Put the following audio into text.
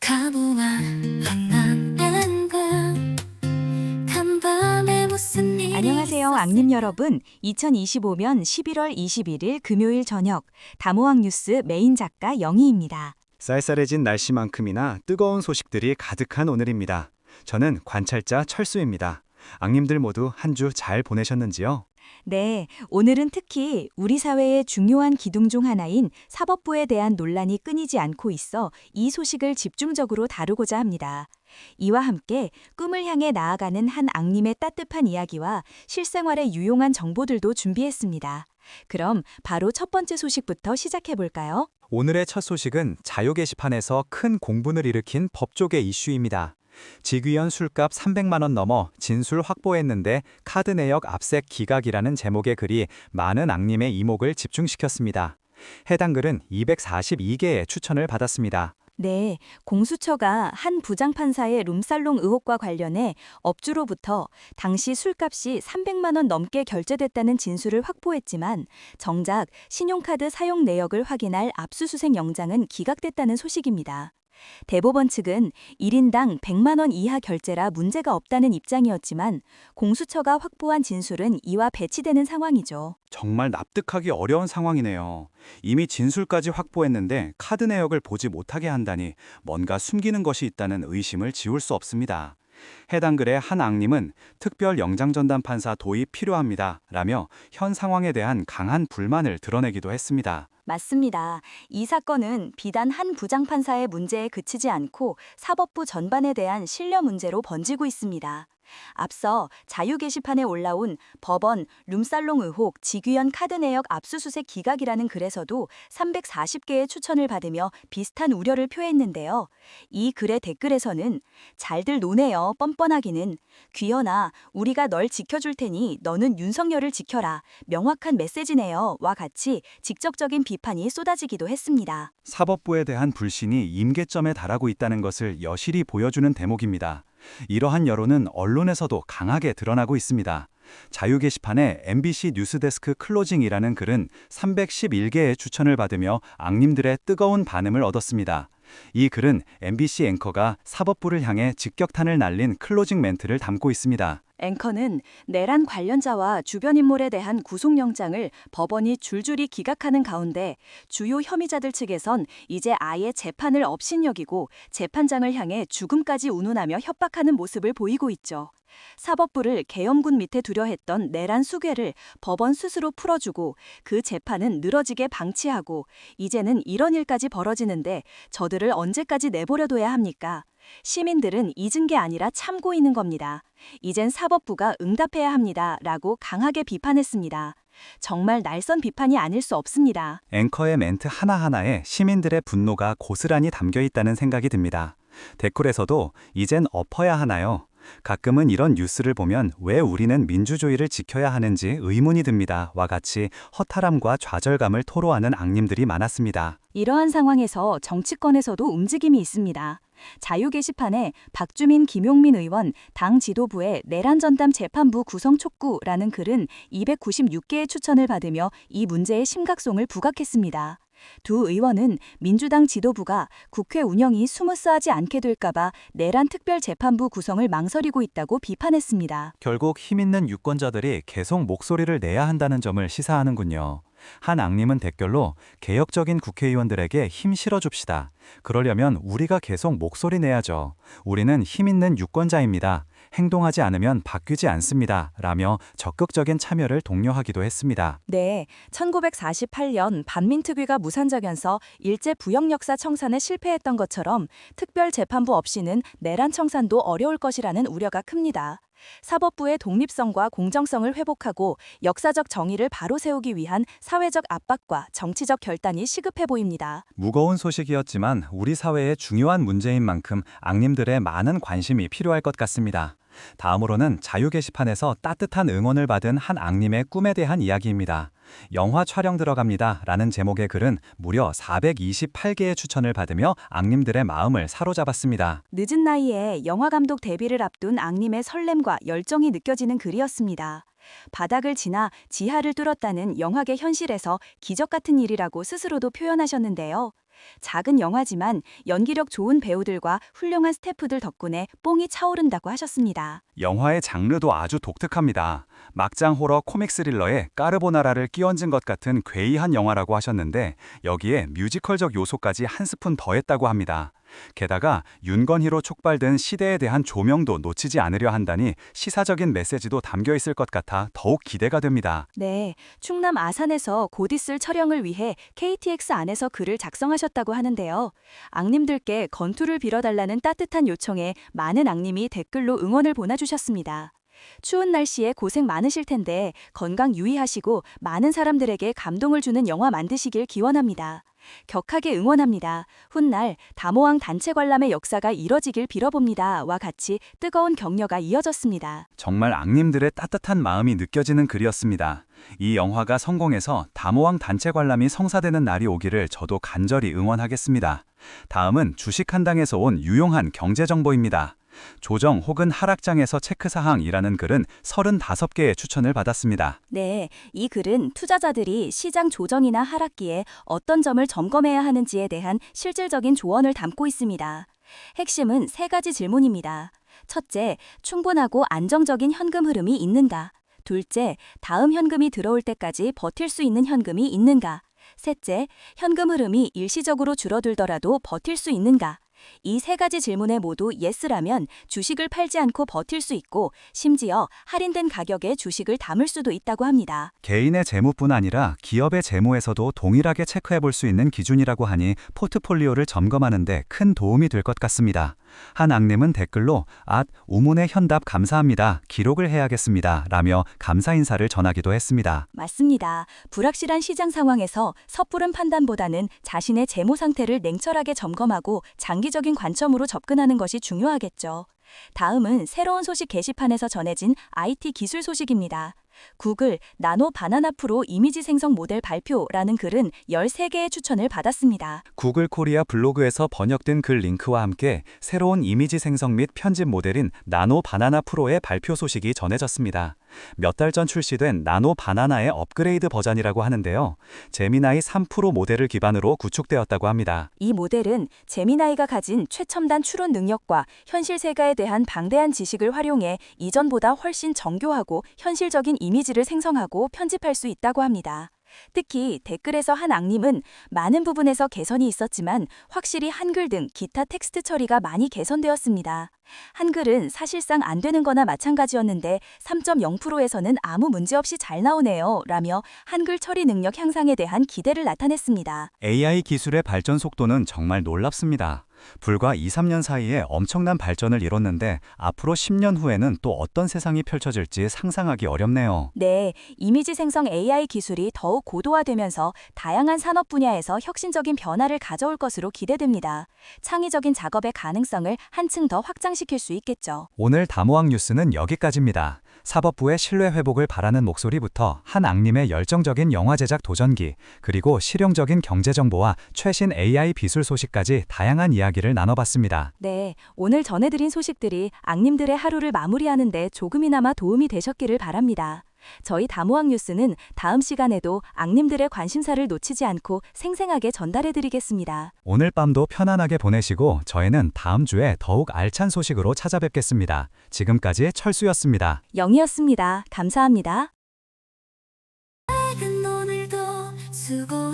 가보아 만나는 그 간밤에 무슨 일이 안녕하세요, 있었을까? 앙님 여러분. 2025년 11월 21일 금요일 저녁 다모왕 뉴스 메인 작가 영희입니다. 쌀쌀해진 날씨만큼이나 뜨거운 소식들이 가득한 오늘입니다. 저는 관찰자 철수입니다. 앙님들 모두 한 주 잘 보내셨는지요? 네, 오늘은 특히 우리 사회의 중요한 기둥 중 하나인 사법부에 대한 논란이 끊이지 않고 있어 이 소식을 집중적으로 다루고자 합니다. 이와 함께 꿈을 향해 나아가는 한 앙님의 따뜻한 이야기와 실생활에 유용한 정보들도 준비했습니다. 그럼 바로 첫 번째 소식부터 시작해 볼까요? 오늘의 첫 소식은 자유 게시판에서 큰 공분을 일으킨 법조계 이슈입니다. 직위원 술값 300만 원 넘어 진술 확보했는데 카드 내역 압색 기각이라는 제목의 글이 많은 앙님의 이목을 집중시켰습니다. 해당 글은 242개의 추천을 받았습니다. 네, 공수처가 한 부장판사의 룸살롱 의혹과 관련해 업주로부터 당시 술값이 300만 원 넘게 결제됐다는 진술을 확보했지만 정작 신용카드 사용 내역을 확인할 압수수색 영장은 기각됐다는 소식입니다. 대법원 측은 1인당 100만 원 이하 결제라 문제가 없다는 입장이었지만 공수처가 확보한 진술은 이와 배치되는 상황이죠. 정말 납득하기 어려운 상황이네요. 이미 진술까지 확보했는데 카드 내역을 보지 못하게 한다니 뭔가 숨기는 것이 있다는 의심을 지울 수 없습니다. 해당 글의 한 앙님은 특별 영장전담 판사 도입 필요합니다 라며 현 상황에 대한 강한 불만을 드러내기도 했습니다. 맞습니다. 이 사건은 비단 한 부장판사의 문제에 그치지 않고 사법부 전반에 대한 신뢰 문제로 번지고 있습니다. 앞서 자유 게시판에 올라온 법원 룸살롱 의혹 직위원 카드 내역 압수수색 기각이라는 글에서도 340개의 추천을 받으며 비슷한 우려를 표했는데요. 이 글의 댓글에서는 잘들 노네요 뻔뻔하기는 귀여나 우리가 널 지켜줄 테니 너는 윤석열을 지켜라 명확한 메시지네요 와 같이 직접적인 비판이 쏟아지기도 했습니다. 사법부에 대한 불신이 임계점에 달하고 있다는 것을 여실히 보여주는 대목입니다. 이러한 여론은 언론에서도 강하게 드러나고 있습니다. 자유 게시판에 MBC 뉴스데스크 클로징이라는 글은 311개의 추천을 받으며 앙님들의 뜨거운 반응을 얻었습니다. 이 글은 MBC 앵커가 사법부를 향해 직격탄을 날린 클로징 멘트를 담고 있습니다. 앵커는 내란 관련자와 주변 인물에 대한 구속영장을 법원이 줄줄이 기각하는 가운데 주요 혐의자들 측에선 이제 아예 재판을 업신여기고 재판장을 향해 죽음까지 운운하며 협박하는 모습을 보이고 있죠. 사법부를 계엄군 밑에 두려 했던 내란 수괴를 법원 스스로 풀어주고 그 재판은 늘어지게 방치하고 이제는 이런 일까지 벌어지는데 저들을 언제까지 내버려둬야 합니까? 시민들은 잊은 게 아니라 참고 있는 겁니다. 이젠 사법부가 응답해야 합니다. 라고 강하게 비판했습니다. 정말 날선 비판이 아닐 수 없습니다. 앵커의 멘트 하나하나에 시민들의 분노가 고스란히 담겨 있다는 생각이 듭니다. 댓글에서도 이젠 엎어야 하나요? 가끔은 이런 뉴스를 보면 왜 우리는 민주주의를 지켜야 하는지 의문이 듭니다. 와 같이 허탈함과 좌절감을 토로하는 앙님들이 많았습니다. 이러한 상황에서 정치권에서도 움직임이 있습니다. 자유 게시판에 박주민 김용민 의원 당 지도부의 내란 전담 재판부 구성 촉구라는 글은 296개의 추천을 받으며 이 문제의 심각성을 부각했습니다. 두 의원은 민주당 지도부가 국회 운영이 스무스하지 않게 될까봐 내란 특별재판부 구성을 망설이고 있다고 비판했습니다. 결국 힘 있는 유권자들이 계속 목소리를 내야 한다는 점을 시사하는군요. 한 앙님은 댓글로 개혁적인 국회의원들에게 힘 실어줍시다. 그러려면 우리가 계속 목소리 내야죠. 우리는 힘 있는 유권자입니다. 행동하지 않으면 바뀌지 않습니다. 라며 적극적인 참여를 독려하기도 했습니다. 네, 1948년 반민특위가 무산되면서 일제 부역 역사 청산에 실패했던 것처럼 특별재판부 없이는 내란 청산도 어려울 것이라는 우려가 큽니다. 사법부의 독립성과 공정성을 회복하고 역사적 정의를 바로 세우기 위한 사회적 압박과 정치적 결단이 시급해 보입니다. 무거운 소식이었지만 우리 사회의 중요한 문제인 만큼 앙님들의 많은 관심이 필요할 것 같습니다. 다음으로는 자유 게시판에서 따뜻한 응원을 받은 한 앙님의 꿈에 대한 이야기입니다. 영화 촬영 들어갑니다 라는 제목의 글은 무려 428개의 추천을 받으며 앙님들의 마음을 사로잡았습니다. 늦은 나이에 영화감독 데뷔를 앞둔 앙님의 설렘과 열정이 느껴지는 글이었습니다. 바닥을 지나 지하를 뚫었다는 영화계 현실에서 기적 같은 일이라고 스스로도 표현하셨는데요. 작은 영화지만 연기력 좋은 배우들과 훌륭한 스태프들 덕분에 뽕이 차오른다고 하셨습니다. 영화의 장르도 아주 독특합니다. 막장 호러 코믹 스릴러에 까르보나라를 끼얹은 것 같은 괴이한 영화라고 하셨는데 여기에 뮤지컬적 요소까지 한 스푼 더했다고 합니다. 게다가 윤건희로 촉발된 시대에 대한 조명도 놓치지 않으려 한다니 시사적인 메시지도 담겨 있을 것 같아 더욱 기대가 됩니다. 네, 충남 아산에서 곧 있을 촬영을 위해 KTX 안에서 글을 작성하셨다고 하는데요. 앙님들께 건투를 빌어달라는 따뜻한 요청에 많은 앙님이 댓글로 응원을 보내주셨습니다. 추운 날씨에 고생 많으실 텐데 건강 유의하시고 많은 사람들에게 감동을 주는 영화 만드시길 기원합니다. 격하게 응원합니다. 훗날 다모왕 단체 관람의 역사가 이뤄지길 빌어봅니다. 와 같이 뜨거운 격려가 이어졌습니다. 정말 앙님들의 따뜻한 마음이 느껴지는 글이었습니다. 이 영화가 성공해서 다모왕 단체 관람이 성사되는 날이 오기를 저도 간절히 응원하겠습니다. 다음은 주식 한 당에서 온 유용한 경제 정보입니다. 조정 혹은 하락장에서 체크사항이라는 글은 35개의 추천을 받았습니다. 네, 이 글은 투자자들이 시장 조정이나 하락기에 어떤 점을 점검해야 하는지에 대한 실질적인 조언을 담고 있습니다. 핵심은 3가지 질문입니다. 첫째, 충분하고 안정적인 현금 흐름이 있는가? 둘째, 다음 현금이 들어올 때까지 버틸 수 있는 현금이 있는가? 셋째, 현금 흐름이 일시적으로 줄어들더라도 버틸 수 있는가? 이 3가지 질문에 모두 예스라면 주식을 팔지 않고 버틸 수 있고 심지어 할인된 가격에 주식을 담을 수도 있다고 합니다. 개인의 재무뿐 아니라 기업의 재무에서도 동일하게 체크해 볼 수 있는 기준이라고 하니 포트폴리오를 점검하는 데 큰 도움이 될 것 같습니다. 한 앙님은 댓글로 우문의 현답 감사합니다. 기록을 해야겠습니다. 라며 감사 인사를 전하기도 했습니다. 맞습니다. 불확실한 시장 상황에서 섣부른 판단보다는 자신의 재무 상태를 냉철하게 점검하고 장기적인 관점으로 접근하는 것이 중요하겠죠. 다음은 새로운 소식 게시판에서 전해진 IT 기술 소식입니다. 구글 나노 바나나 프로 이미지 생성 모델 발표라는 글은 13개의 추천을 받았습니다. 구글 코리아 블로그에서 번역된 글 링크와 함께 새로운 이미지 생성 및 편집 모델인 나노 바나나 프로의 발표 소식이 전해졌습니다. 몇 달 전 출시된 나노 바나나의 업그레이드 버전이라고 하는데요. 제미나이 3 프로 모델을 기반으로 구축되었다고 합니다. 이 모델은 제미나이가 가진 최첨단 추론 능력과 현실 세계에 대한 방대한 지식을 활용해 이전보다 훨씬 정교하고 현실적인 이미지를 생성하고 편집할 수 있다고 합니다. 특히 댓글에서 한 앙님은 많은 부분에서 개선이 있었지만 확실히 한글 등 기타 텍스트 처리가 많이 개선되었습니다. 한글은 사실상 안 되는 거나 마찬가지였는데 3.0%에서는 아무 문제 없이 잘 나오네요. 라며 한글 처리 능력 향상에 대한 기대를 나타냈습니다. AI 기술의 발전 속도는 정말 놀랍습니다. 불과 2, 3년 사이에 엄청난 발전을 이뤘는데 앞으로 10년 후에는 또 어떤 세상이 펼쳐질지 상상하기 어렵네요. 네, 이미지 생성 AI 기술이 더욱 고도화되면서 다양한 산업 분야에서 혁신적인 변화를 가져올 것으로 기대됩니다. 창의적인 작업의 가능성을 한층 더 확장시킬 수 있겠죠. 오늘 다모왕 뉴스는 여기까지입니다. 사법부의 신뢰 회복을 바라는 목소리부터 한 앙님의 열정적인 영화 제작 도전기, 그리고 실용적인 경제 정보와 최신 AI 기술 소식까지 다양한 이야기를 나눠봤습니다. 네, 오늘 전해드린 소식들이 앙님들의 하루를 마무리하는 데 조금이나마 도움이 되셨기를 바랍니다. 저희 다모왕 뉴스는 다음 시간에도 앙님들의 관심사를 놓치지 않고 생생하게 전달해드리겠습니다. 오늘 밤도 편안하게 보내시고 저희는 다음 주에 더욱 알찬 소식으로 찾아뵙겠습니다. 지금까지 철수였습니다. 영희였습니다. 감사합니다. 오늘도 수고